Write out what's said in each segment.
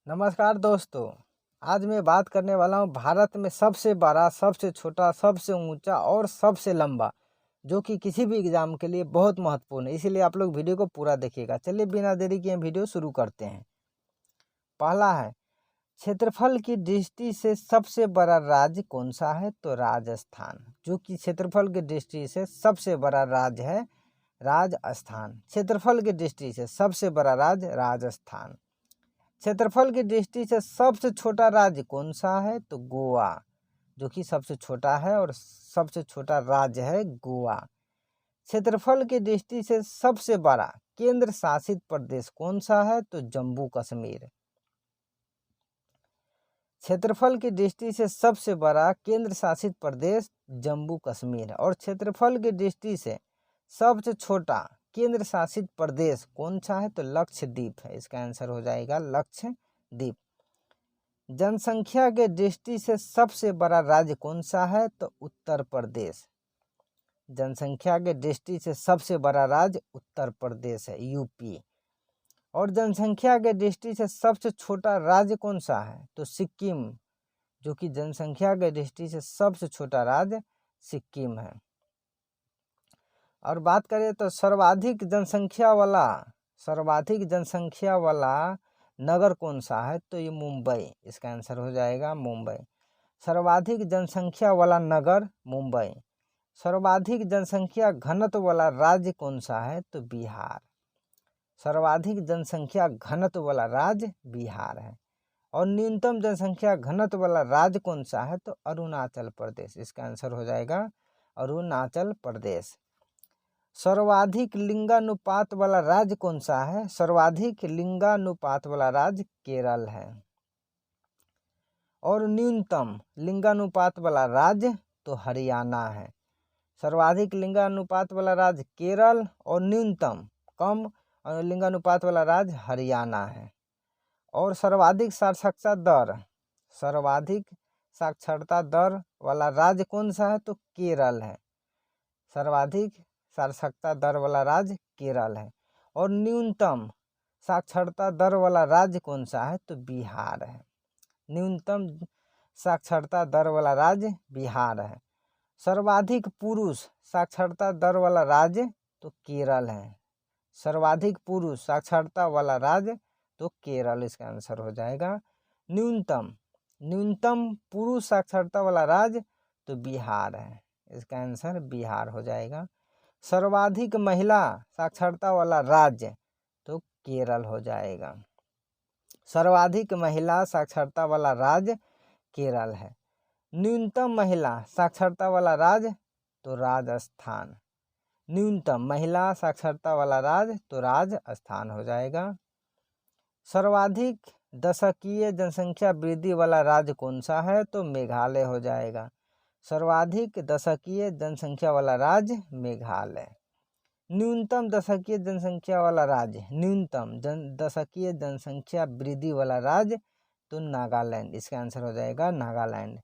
नमस्कार दोस्तों। आज मैं बात करने वाला हूँ भारत में सबसे बड़ा, सबसे छोटा, सबसे ऊंचा और सबसे लंबा, जो कि किसी भी एग्जाम के लिए बहुत महत्वपूर्ण है। इसीलिए आप लोग वीडियो को पूरा देखिएगा। चलिए बिना देरी किए वीडियो शुरू करते हैं। पहला है, क्षेत्रफल की दृष्टि से सबसे बड़ा राज्य कौन सा है? तो राजस्थान, जो कि क्षेत्रफल की दृष्टि से सबसे बड़ा राज्य है राजस्थान। क्षेत्रफल की दृष्टि से सबसे बड़ा राज्य राजस्थान। क्षेत्रफल की दृष्टि से सबसे छोटा राज्य कौन सा है? तो गोवा, जो कि सबसे छोटा है और सबसे छोटा राज्य है गोवा। क्षेत्रफल की दृष्टि से सबसे बड़ा केंद्र शासित प्रदेश कौन सा है? तो जम्मू कश्मीर। क्षेत्रफल की दृष्टि से सबसे बड़ा केंद्र शासित प्रदेश जम्मू कश्मीर है। और क्षेत्रफल की दृष्टि से सबसे छोटा केंद्र शासित प्रदेश कौन सा है? तो लक्षद्वीप है। इसका आंसर हो जाएगा लक्षद्वीप। जनसंख्या के दृष्टि से सबसे बड़ा राज्य कौन सा है? तो उत्तर प्रदेश। जनसंख्या के दृष्टि से सबसे बड़ा राज्य उत्तर प्रदेश है, यूपी। और जनसंख्या के दृष्टि से सबसे छोटा राज्य कौन सा है? तो सिक्किम, जो कि जनसंख्या के दृष्टि से सबसे छोटा राज्य सिक्किम है। और बात करें तो सर्वाधिक जनसंख्या वाला नगर कौन सा है? तो ये मुंबई। इसका आंसर हो जाएगा मुंबई। सर्वाधिक जनसंख्या वाला नगर मुंबई। सर्वाधिक जनसंख्या घनत्व वाला राज्य कौन सा है? तो बिहार। सर्वाधिक जनसंख्या घनत्व वाला राज्य बिहार है। और न्यूनतम जनसंख्या घनत्व वाला राज्य कौन सा है? तो अरुणाचल प्रदेश। इसका आंसर हो जाएगा अरुणाचल प्रदेश। सर्वाधिक लिंगानुपात वाला राज्य कौन सा है? सर्वाधिक लिंगानुपात वाला राज्य केरल है। और न्यूनतम लिंगानुपात वाला राज्य तो हरियाणा है। सर्वाधिक लिंगानुपात वाला राज्य केरल और न्यूनतम कम लिंगानुपात वाला राज्य हरियाणा है। और सर्वाधिक साक्षरता दर वाला राज्य कौन सा है? तो केरल है। सर्वाधिक साक्षरता दर वाला राज्य केरल है। और न्यूनतम साक्षरता दर वाला राज्य कौन सा है? तो बिहार है। न्यूनतम साक्षरता दर वाला राज्य बिहार है। सर्वाधिक पुरुष साक्षरता दर वाला राज्य तो केरल है। सर्वाधिक पुरुष साक्षरता वाला राज्य तो केरल। इसका आंसर हो जाएगा न्यूनतम पुरुष साक्षरता वाला राज्य तो बिहार है। इसका आंसर बिहार हो जाएगा। सर्वाधिक महिला साक्षरता वाला राज्य तो केरल हो जाएगा। सर्वाधिक महिला साक्षरता वाला राज्य केरल है। न्यूनतम महिला साक्षरता वाला राज्य तो राजस्थान। न्यूनतम महिला साक्षरता वाला राज्य तो राजस्थान हो जाएगा। सर्वाधिक दशकीय जनसंख्या वृद्धि वाला राज्य कौन सा है? तो मेघालय हो जाएगा। सर्वाधिक दशकीय जनसंख्या वाला राज्य मेघालय। न्यूनतम दशकीय जनसंख्या वाला राज्य, दशकीय जनसंख्या वृद्धि वाला राज्य तो नागालैंड। इसका आंसर हो जाएगा नागालैंड।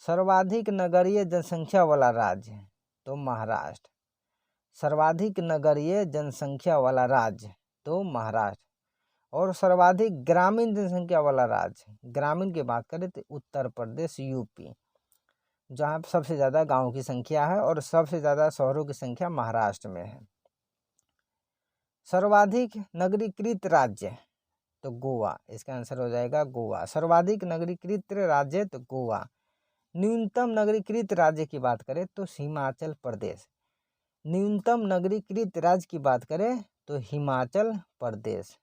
सर्वाधिक नगरीय जनसंख्या वाला राज्य तो महाराष्ट्र। सर्वाधिक नगरीय जनसंख्या वाला राज्य तो महाराष्ट्र। और सर्वाधिक ग्रामीण जनसंख्या वाला राज्य, ग्रामीण की बात करें तो उत्तर प्रदेश, यूपी, जहाँ सबसे ज़्यादा गांव की संख्या है और सबसे ज़्यादा शहरों की संख्या महाराष्ट्र में है। सर्वाधिक नगरीकृत राज्य तो गोवा। इसका आंसर हो जाएगा गोवा। सर्वाधिक नगरीकृत राज्य तो गोवा। न्यूनतम नगरीकृत राज्य की बात करें तो हिमाचल प्रदेश। न्यूनतम नगरीकृत राज्य की बात करें तो हिमाचल प्रदेश।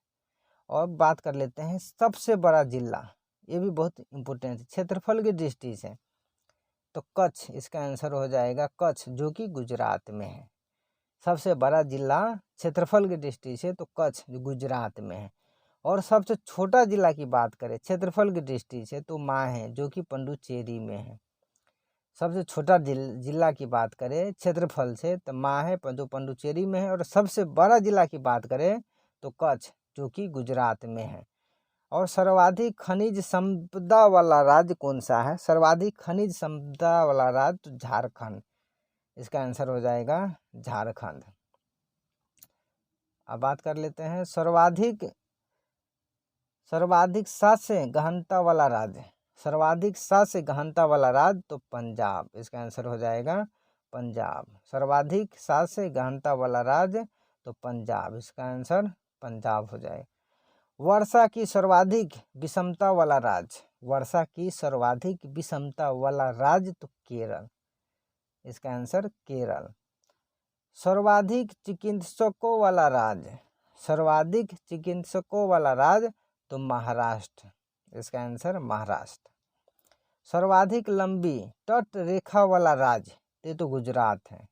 और बात कर लेते हैं सबसे बड़ा जिला, ये भी बहुत इम्पोर्टेंट है क्षेत्रफल की दृष्टि से, तो कच्छ। इसका आंसर हो जाएगा कच्छ, जो कि गुजरात में है। सबसे बड़ा जिला क्षेत्रफल की दृष्टि से तो कच्छ, जो गुजरात में है। और सबसे छोटा जिला की बात करें क्षेत्रफल की दृष्टि से तो माहे, जो कि पुडुचेरी में है। सबसे छोटा जिला की बात करें क्षेत्रफल से तो माहे, जो पुडुचेरी में है। और सबसे बड़ा जिला की बात करें तो कच्छ, जो कि गुजरात में है। और सर्वाधिक खनिज संपदा वाला राज्य कौन सा है? सर्वाधिक खनिज संपदा वाला राज्य तो झारखंड। इसका आंसर हो जाएगा झारखंड। अब बात कर लेते हैं सर्वाधिक सस्य गहनता वाला राज्य, सर्वाधिक सस्य गहनता वाला राज्य तो पंजाब, इसका आंसर हो जाएगा पंजाब। सर्वाधिक सस्य गहनता वाला राज्य तो पंजाब, इसका आंसर पंजाब हो जाएगा। वर्षा की सर्वाधिक विषमता वाला राज्य, वर्षा की सर्वाधिक विषमता वाला राज्य तो केरल, इसका आंसर केरल। सर्वाधिक चिकित्सकों वाला राज्य, सर्वाधिक चिकित्सकों वाला राज्य तो महाराष्ट्र, इसका आंसर महाराष्ट्र। सर्वाधिक लंबी तट रेखा वाला राज्य ये तो गुजरात है।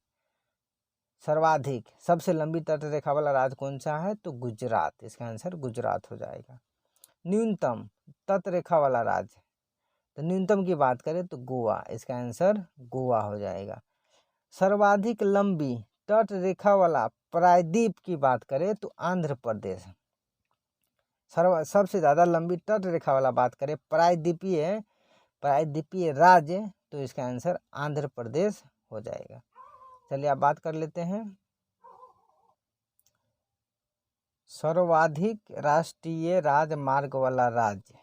सर्वाधिक सबसे लंबी तट रेखा वाला राज्य कौन सा है तो गुजरात, इसका आंसर गुजरात हो जाएगा। न्यूनतम तट रेखा वाला राज्य तो न्यूनतम की बात करें तो गोवा, इसका आंसर गोवा हो जाएगा। सर्वाधिक लंबी तट रेखा वाला प्रायद्वीप की बात करें तो आंध्र प्रदेश। सबसे ज़्यादा लंबी तट रेखा वाला बात करें प्रायद्वीपीय राज्य तो इसका आंसर आंध्र प्रदेश हो जाएगा। चलिए आप बात कर लेते हैं सर्वाधिक राष्ट्रीय राजमार्ग वाला राज्य।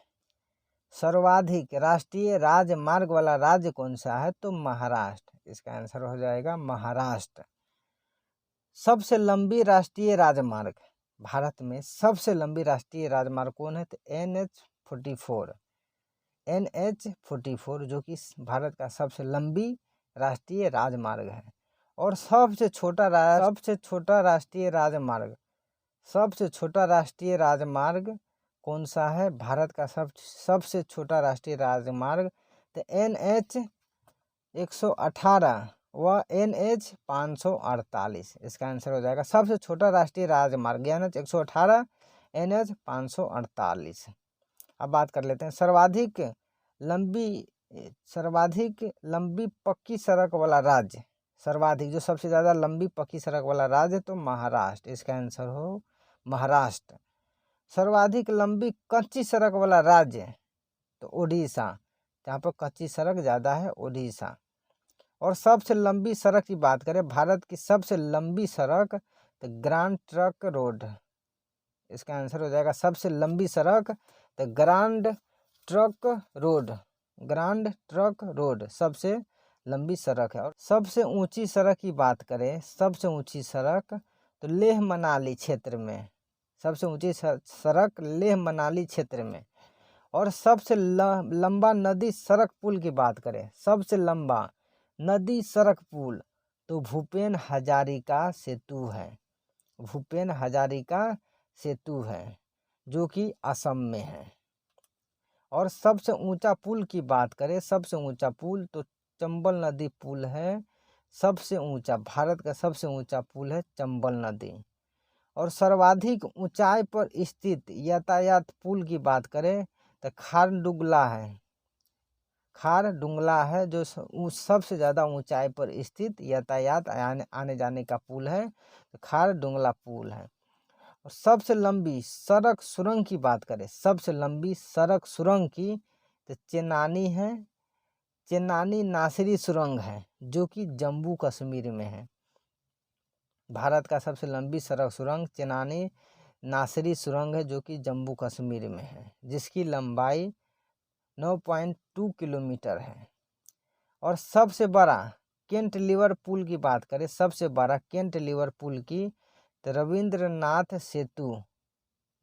सर्वाधिक राष्ट्रीय राजमार्ग वाला राज्य कौन सा है तो महाराष्ट्र, इसका आंसर हो जाएगा महाराष्ट्र। सबसे लंबी राष्ट्रीय राजमार्ग, भारत में सबसे लंबी राष्ट्रीय राजमार्ग कौन है तो NH-44 जो कि भारत का सबसे लंबी राष्ट्रीय राजमार्ग है। और सबसे छोटा राष्ट्रीय राजमार्ग कौन सा है, भारत का सबसे छोटा राष्ट्रीय राजमार्ग तो NH-118 व NH-548, इसका आंसर हो जाएगा सबसे छोटा राष्ट्रीय राजमार्ग NH-118 NH-548। अब बात कर लेते हैं सर्वाधिक लंबी पक्की सड़क वाला राज्य, सर्वाधिक जो सबसे ज़्यादा लंबी पक्की सड़क वाला राज्य तो महाराष्ट्र, इसका आंसर हो महाराष्ट्र। सर्वाधिक लंबी कच्ची सड़क वाला राज्य तो उड़ीसा, जहाँ पर कच्ची सड़क ज़्यादा है उड़ीसा। और सबसे लंबी सड़क की बात करें, भारत की सबसे लंबी सड़क तो ग्रांड ट्रंक रोड, इसका आंसर हो जाएगा सबसे लंबी सड़क तो ग्रांड ट्रंक रोड सबसे लंबी सड़क है। और सबसे ऊंची सड़क की बात करें, सबसे ऊंची सड़क तो लेह मनाली क्षेत्र में, सबसे ऊंची सड़क लेह मनाली क्षेत्र में। और सबसे लंबा नदी सड़क पुल की बात करें, सबसे लंबा नदी सड़क पुल तो भूपेन हजारिका सेतु है, भूपेन हजारिका सेतु है जो कि असम में है। और सबसे ऊंचा पुल की बात करें, सबसे ऊंचा पुल तो चंबल नदी पुल है, सबसे ऊंचा भारत का सबसे ऊंचा पुल है चंबल नदी। और सर्वाधिक ऊंचाई पर स्थित यातायात पुल की बात करें तो खारडुंगला है जो सबसे ज़्यादा ऊंचाई पर स्थित यातायात आने जाने का पुल है तो खारडुंगला पुल है। और सबसे लंबी सड़क सुरंग की बात करें, सबसे लंबी सड़क सुरंग की तो चेन्नानी नासिरी सुरंग है जो कि जम्मू कश्मीर में है। भारत का सबसे लंबी सड़क सुरंग चेन्नानी नासिरी सुरंग है जो कि जम्मू कश्मीर में है, जिसकी लंबाई 9.2 किलोमीटर है। और सबसे बड़ा कैंटिलीवर पुल की बात करें, सबसे बड़ा कैंटिलीवर पुल की तो रविंद्रनाथ सेतु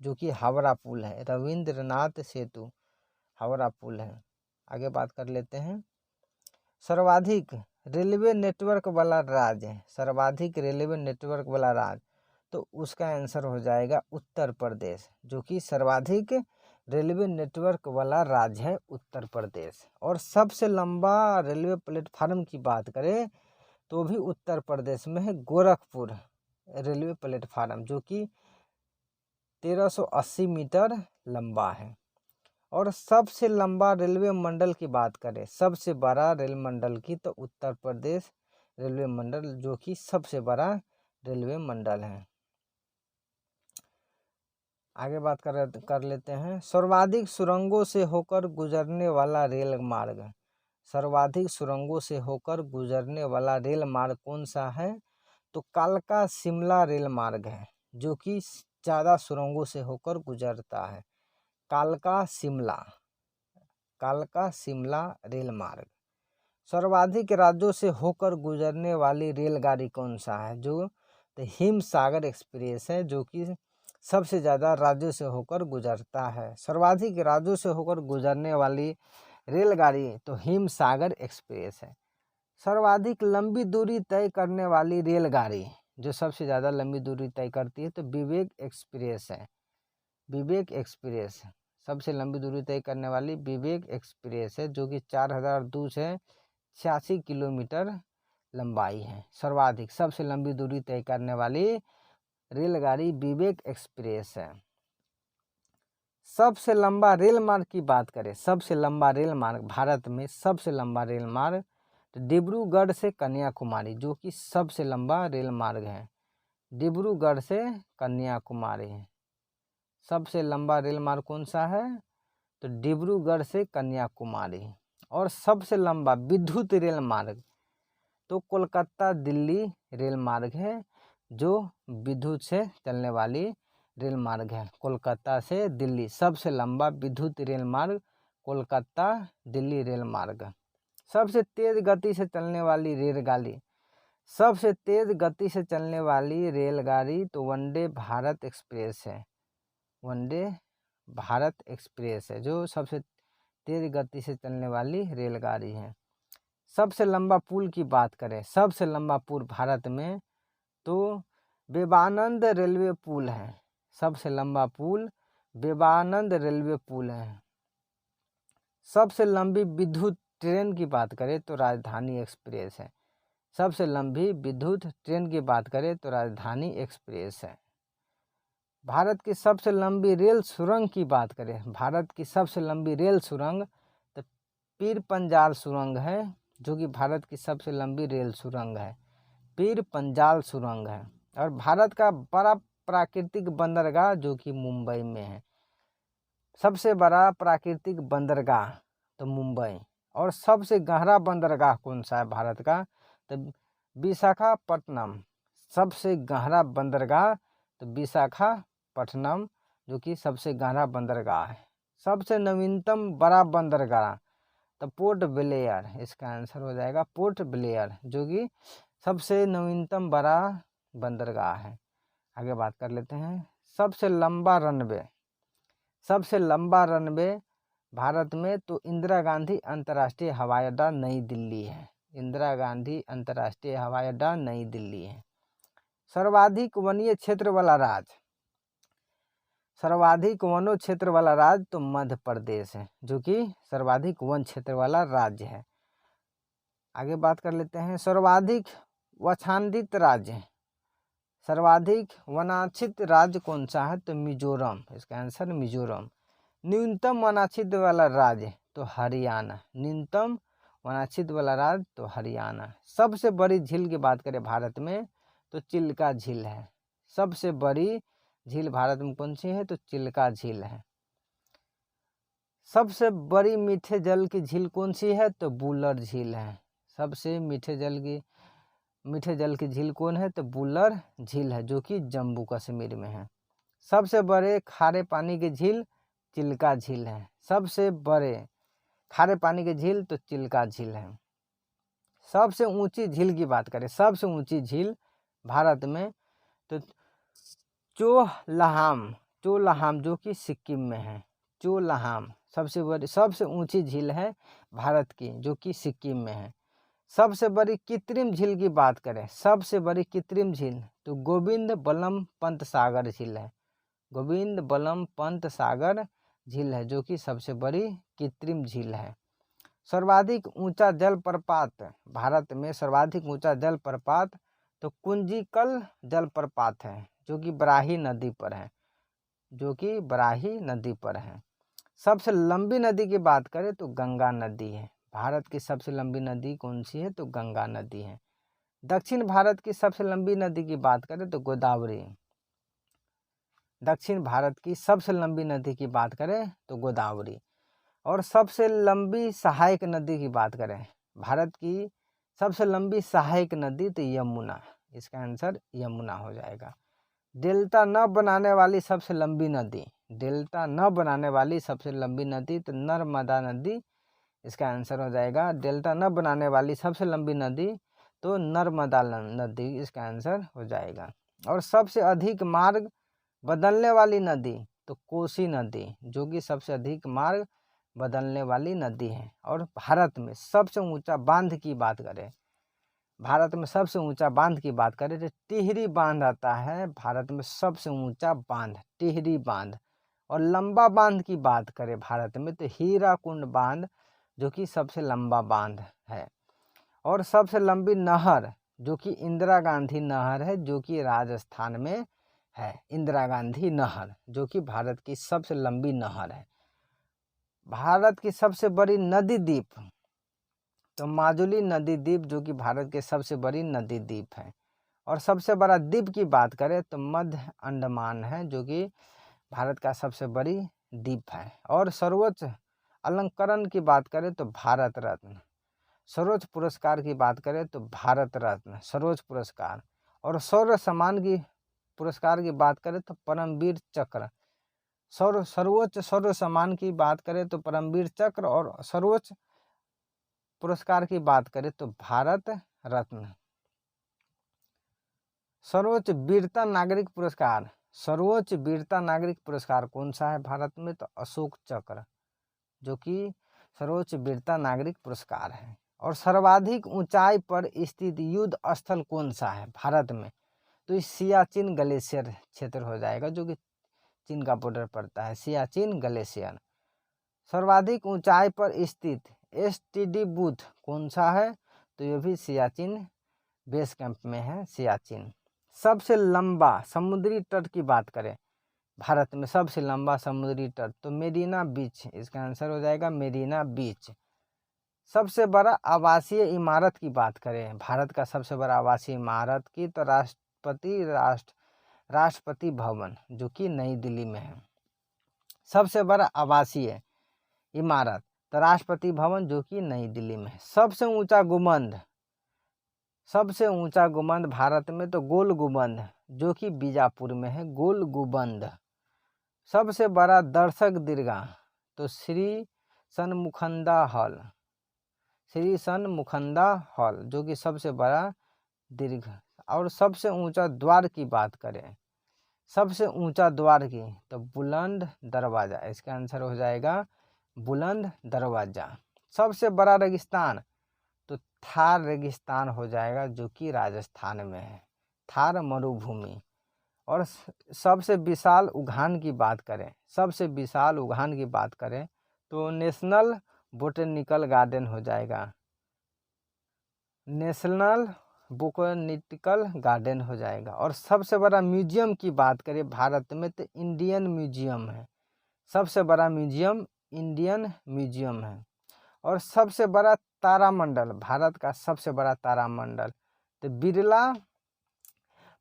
जो कि हावड़ा पुल है, रविंद्रनाथ सेतु हावड़ा पुल है। आगे बात कर लेते हैं सर्वाधिक रेलवे नेटवर्क वाला राज्य, सर्वाधिक रेलवे नेटवर्क वाला राज्य तो उसका आंसर हो जाएगा उत्तर प्रदेश, जो कि सर्वाधिक रेलवे नेटवर्क वाला राज्य है उत्तर प्रदेश। और सबसे लंबा रेलवे प्लेटफार्म की बात करें तो भी उत्तर प्रदेश में है गोरखपुर रेलवे प्लेटफार्म जो कि 1380 मीटर लंबा है। और सबसे लंबा रेलवे मंडल की बात करें, सबसे बड़ा रेल मंडल की तो उत्तर प्रदेश रेलवे मंडल जो कि सबसे बड़ा रेलवे मंडल है। आगे बात कर लेते हैं सर्वाधिक सुरंगों से होकर गुजरने वाला रेल मार्ग, सर्वाधिक सुरंगों से होकर गुजरने वाला रेल मार्ग कौन सा है तो कालका शिमला रेल मार्ग है जो कि ज़्यादा सुरंगों से होकर गुजरता है। कालका शिमला रेल मार्ग। सर्वाधिक राज्यों से होकर गुजरने वाली रेलगाड़ी कौन सा है? जो हिमसागर एक्सप्रेस है, जो कि सबसे ज़्यादा राज्यों से होकर गुजरता है। सर्वाधिक राज्यों से होकर गुजरने वाली रेलगाड़ी तो हिमसागर एक्सप्रेस है। सर्वाधिक लंबी दूरी तय करने वाली रेलगाड़ी जो सबसे ज़्यादा लंबी दूरी तय करती है तो विवेक एक्सप्रेस है। विवेक एक्सप्रेस सबसे लंबी दूरी तय करने वाली विवेक एक्सप्रेस है, जो कि 4286 किलोमीटर लंबाई है। सर्वाधिक सबसे लंबी दूरी तय करने वाली रेलगाड़ी विवेक एक्सप्रेस है। सबसे लंबा रेल मार्ग की बात करें, सबसे लंबा रेल मार्ग भारत में सबसे लंबा रेल मार्ग तो डिब्रूगढ़ से कन्याकुमारी, जो कि सबसे लंबा रेल मार्ग है। डिब्रूगढ़ से कन्याकुमारी सबसे लंबा रेल मार्ग कौन सा है? तो डिब्रूगढ़ से कन्याकुमारी। और सबसे लंबा विद्युत रेल मार्ग तो कोलकाता दिल्ली रेल मार्ग है, जो विद्युत से चलने वाली रेल मार्ग है। कोलकाता से दिल्ली सबसे लंबा विद्युत रेल मार्ग कोलकाता दिल्ली रेल मार्ग। सबसे तेज गति से चलने वाली रेलगाड़ी, सबसे तेज गति से चलने वाली रेलगाड़ी तो वंदे भारत एक्सप्रेस है। वंदे भारत एक्सप्रेस है जो सबसे तेज गति से चलने वाली रेलगाड़ी है। सबसे लंबा पुल की बात करें, सबसे लंबा पुल भारत में तो विवेकानंद रेलवे पुल है। सबसे लंबा पुल विवेकानंद रेलवे पुल है। सबसे लंबी विद्युत ट्रेन की बात करें तो राजधानी एक्सप्रेस है। सबसे लंबी विद्युत ट्रेन की बात करें तो राजधानी एक्सप्रेस है। भारत की सबसे लंबी रेल सुरंग की बात करें, भारत की सबसे लंबी रेल सुरंग तो पीर पंजाल सुरंग है, जो कि भारत की सबसे लंबी रेल सुरंग है। पीर पंजाल सुरंग है। और भारत का बड़ा प्राकृतिक बंदरगाह जो कि मुंबई में है। सबसे बड़ा प्राकृतिक बंदरगाह तो मुंबई। और सबसे गहरा बंदरगाह कौन सा है भारत का? तो विशाखापट्टनम। सबसे गहरा बंदरगाह तो विशाखापट्टनम, जो कि सबसे गहरा बंदरगाह है। सबसे नवीनतम बड़ा बंदरगाह तो पोर्ट ब्लेयर, इसका आंसर हो जाएगा पोर्ट ब्लेयर, जो कि सबसे नवीनतम बड़ा बंदरगाह है। आगे बात कर लेते हैं सबसे लंबा रनवे। सबसे लंबा रनवे भारत में तो इंदिरा गांधी अंतर्राष्ट्रीय हवाई अड्डा नई दिल्ली है। इंदिरा गांधी अंतर्राष्ट्रीय हवाई अड्डा नई दिल्ली है। सर्वाधिक वनीय क्षेत्र वाला राज्य, सर्वाधिक वनों क्षेत्र वाला राज्य तो मध्य प्रदेश है, जो कि सर्वाधिक वन क्षेत्र वाला राज्य है। आगे बात कर लेते हैं सर्वाधिक वनाच्छादित राज्य। सर्वाधिक वनाच्छित राज्य कौन सा है? तो मिजोरम, इसका आंसर मिजोरम। न्यूनतम वनाच्छित वाला राज्य तो हरियाणा, न्यूनतम वनाच्छित वाला राज्य तो हरियाणा। सबसे बड़ी झील की बात करें भारत में तो चिल्का झील है। सबसे बड़ी झील भारत में कौन सी है? तो चिल्का झील है। सबसे बड़ी मीठे जल की झील कौन सी है? तो बुलर झील है। सबसे मीठे जल की झील कौन है? तो बुलर झील है, जो कि जम्मू कश्मीर में है। सबसे बड़े खारे पानी की झील चिल्का झील है। सबसे बड़े खारे पानी की झील तो चिल्का झील है। सबसे ऊंची झील की बात करें, सबसे ऊंची झील भारत में तो चोलाहाम, जो कि सिक्किम में है। चोलाहाम सबसे बड़ी सबसे ऊंची झील है भारत की, जो कि सिक्किम में है। सबसे बड़ी कृत्रिम झील की बात करें, सबसे बड़ी कृत्रिम झील तो गोविंद बल्लभ पंत सागर झील है। गोविंद बल्लभ पंत सागर झील है, जो कि सबसे बड़ी कृत्रिम झील है। सर्वाधिक ऊंचा जलप्रपात भारत में, सर्वाधिक ऊंचा जलप्रपात तो कुंजिकल जलप्रपात है, जो कि बराही नदी पर है, जो कि बराही नदी पर है। सबसे लंबी नदी की बात करें तो गंगा नदी है। भारत की सबसे लंबी नदी कौन सी है? तो गंगा नदी है। दक्षिण भारत की सबसे लंबी नदी की बात करें तो गोदावरी। दक्षिण भारत की सबसे लंबी नदी की बात करें तो गोदावरी। और सबसे लंबी सहायक नदी की बात करें, भारत की सबसे लंबी सहायक नदी तो यमुना, इसका आंसर यमुना हो जाएगा। डेल्टा न बनाने वाली सबसे लंबी नदी, डेल्टा न बनाने वाली सबसे लंबी नदी तो नर्मदा नदी इसका आंसर हो जाएगा। डेल्टा न बनाने वाली सबसे लंबी नदी तो नर्मदा नदी इसका आंसर हो जाएगा। और सबसे अधिक मार्ग बदलने वाली नदी तो कोसी नदी, जो कि सबसे अधिक मार्ग बदलने वाली नदी है। और भारत में सबसे ऊंचा बांध की बात करें, भारत में सबसे ऊंचा बांध की बात करें तो टिहरी बांध आता है भारत में सबसे ऊंचा बांध, टिहरी बांध। और लंबा बांध की बात करें भारत में तो हीराकुंड बांध, जो कि सबसे लंबा बांध है। और सबसे लंबी नहर जो कि इंदिरा गांधी नहर है, जो कि राजस्थान में है। इंदिरा गांधी नहर जो कि भारत की सबसे लंबी नहर है। भारत की सबसे बड़ी नदी द्वीप तो माजुली नदी द्वीप, जो कि भारत के सबसे बड़ी नदी द्वीप है। और सबसे बड़ा द्वीप की बात करें तो मध्य अंडमान है, जो कि भारत का सबसे बड़ी द्वीप है। और सर्वोच्च अलंकरण की बात करें तो भारत रत्न, सर्वोच्च पुरस्कार की बात करें तो भारत रत्न सर्वोच्च पुरस्कार। और शौर्य सम्मान की पुरस्कार की बात करें तो परमवीर चक्र, सर्वोच्च शौर्य सम्मान की बात करें तो परमवीर चक्र। और सर्वोच्च पुरस्कार की बात करें तो भारत रत्न। सर्वोच्च वीरता नागरिक पुरस्कार, सर्वोच्च वीरता नागरिक पुरस्कार कौन सा है भारत में तो अशोक चक्र, जो कि सर्वोच्च वीरता नागरिक पुरस्कार है। और सर्वाधिक ऊंचाई पर स्थित युद्ध स्थल कौन सा है भारत में तो इस सियाचिन ग्लेशियर क्षेत्र हो जाएगा, जो कि चीन का बॉर्डर पड़ता है, सियाचिन ग्लेशियर। सर्वाधिक ऊंचाई पर स्थित एसटीडी बूथ कौन सा है तो ये भी सियाचिन बेस कैंप में है, सियाचिन। सबसे लंबा समुद्री तट की बात करें भारत में, सबसे लंबा समुद्री तट तो मेरीना बीच इसका आंसर हो जाएगा, मेरीना बीच। सबसे बड़ा आवासीय इमारत की बात करें भारत का सबसे बड़ा आवासीय इमारत की तो राष्ट्रपति भवन, जो कि नई दिल्ली में है। सबसे बड़ा आवासीय इमारत तो राष्ट्रपति भवन, जो कि नई दिल्ली में है। सबसे ऊंचा गुंबद, सबसे ऊंचा गुंबद भारत में तो गोल गुंबद, जो कि बीजापुर में है, गोल गुंबद। सबसे बड़ा दर्शक दीर्घा तो श्री सनमुखंदा हॉल, श्री सनमुखंदा हॉल, जो कि सबसे बड़ा दीर्घ। और सबसे ऊंचा द्वार की बात करें, सबसे ऊंचा द्वार की तो बुलंद दरवाजा, इसका आंसर हो जाएगा बुलंद दरवाजा। सबसे बड़ा रेगिस्तान तो थार रेगिस्तान हो जाएगा, जो कि राजस्थान में है, थार मरुभूमि। और सबसे विशाल उद्यान की बात करें, सबसे विशाल उद्यान की बात करें तो नेशनल बोटेनिकल गार्डन हो जाएगा, नेशनल बोटेनिकल गार्डन हो जाएगा। और सबसे बड़ा म्यूजियम की बात करें भारत में तो इंडियन म्यूजियम है, सबसे बड़ा म्यूजियम इंडियन म्यूजियम है। और सबसे बड़ा तारामंडल, भारत का सबसे बड़ा तारामंडल तो बिरला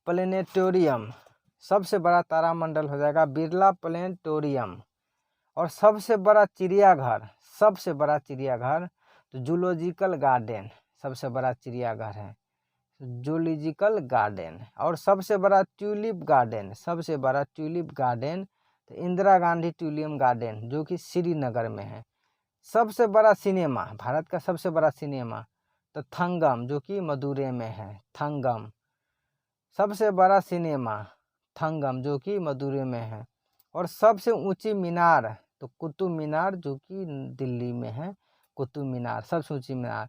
प्लेनेटोरियम, सबसे बड़ा तारामंडल हो जाएगा बिरला प्लेनेटोरियम। और सबसे बड़ा चिड़ियाघर, सबसे बड़ा चिड़ियाघर तो जूलॉजिकल गार्डन, सबसे बड़ा चिड़ियाघर है जूलॉजिकल गार्डन। और सबसे बड़ा ट्यूलिप गार्डन, सबसे बड़ा ट्यूलिप गार्डन तो इंदिरा गांधी ट्यूलिप गार्डन, जो कि श्रीनगर में है। सबसे बड़ा सिनेमा, भारत का सबसे बड़ा सिनेमा तो थंगम, जो कि मदुरै में है, थंगम। सबसे बड़ा सिनेमा थंगम, जो कि मदुरै में है। और सबसे ऊंची मीनार तो कुतुब मीनार, जो कि दिल्ली में है, कुतुब मीनार सबसे ऊंची मीनार।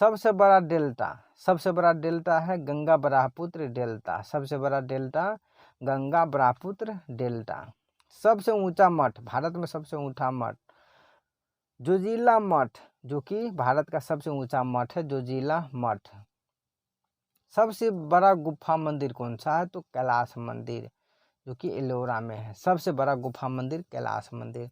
सबसे बड़ा डेल्टा, सबसे बड़ा डेल्टा है गंगा ब्रह्मपुत्र डेल्टा, सबसे बड़ा डेल्टा गंगा ब्रह्मपुत्र डेल्टा। सबसे ऊंचा मठ, भारत में सबसे ऊंचा मठ जोजिला मठ, जो कि भारत का सबसे ऊंचा मठ है, जोजिला मठ। सबसे बड़ा गुफा मंदिर कौन सा है तो कैलाश मंदिर, जो कि एलोरा में है, सबसे बड़ा गुफा मंदिर कैलाश मंदिर।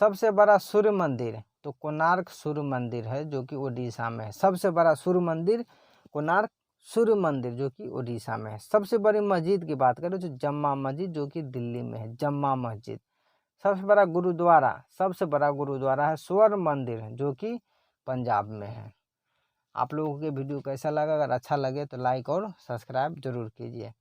सबसे बड़ा सूर्य मंदिर तो कोणार्क सूर्य मंदिर है, जो कि ओडिशा में है, सबसे बड़ा सूर्य मंदिर कोणार्क सूर्य मंदिर, जो कि ओडिशा में है। सबसे बड़ी मस्जिद की बात करें तो जम्मा मस्जिद, जो कि दिल्ली में है, जम्मा मस्जिद। सबसे बड़ा गुरुद्वारा, सबसे बड़ा गुरुद्वारा है स्वर्ण मंदिर, जो कि पंजाब में है। आप लोगों के वीडियो कैसा लगा, अगर अच्छा लगे तो लाइक और सब्सक्राइब जरूर कीजिए।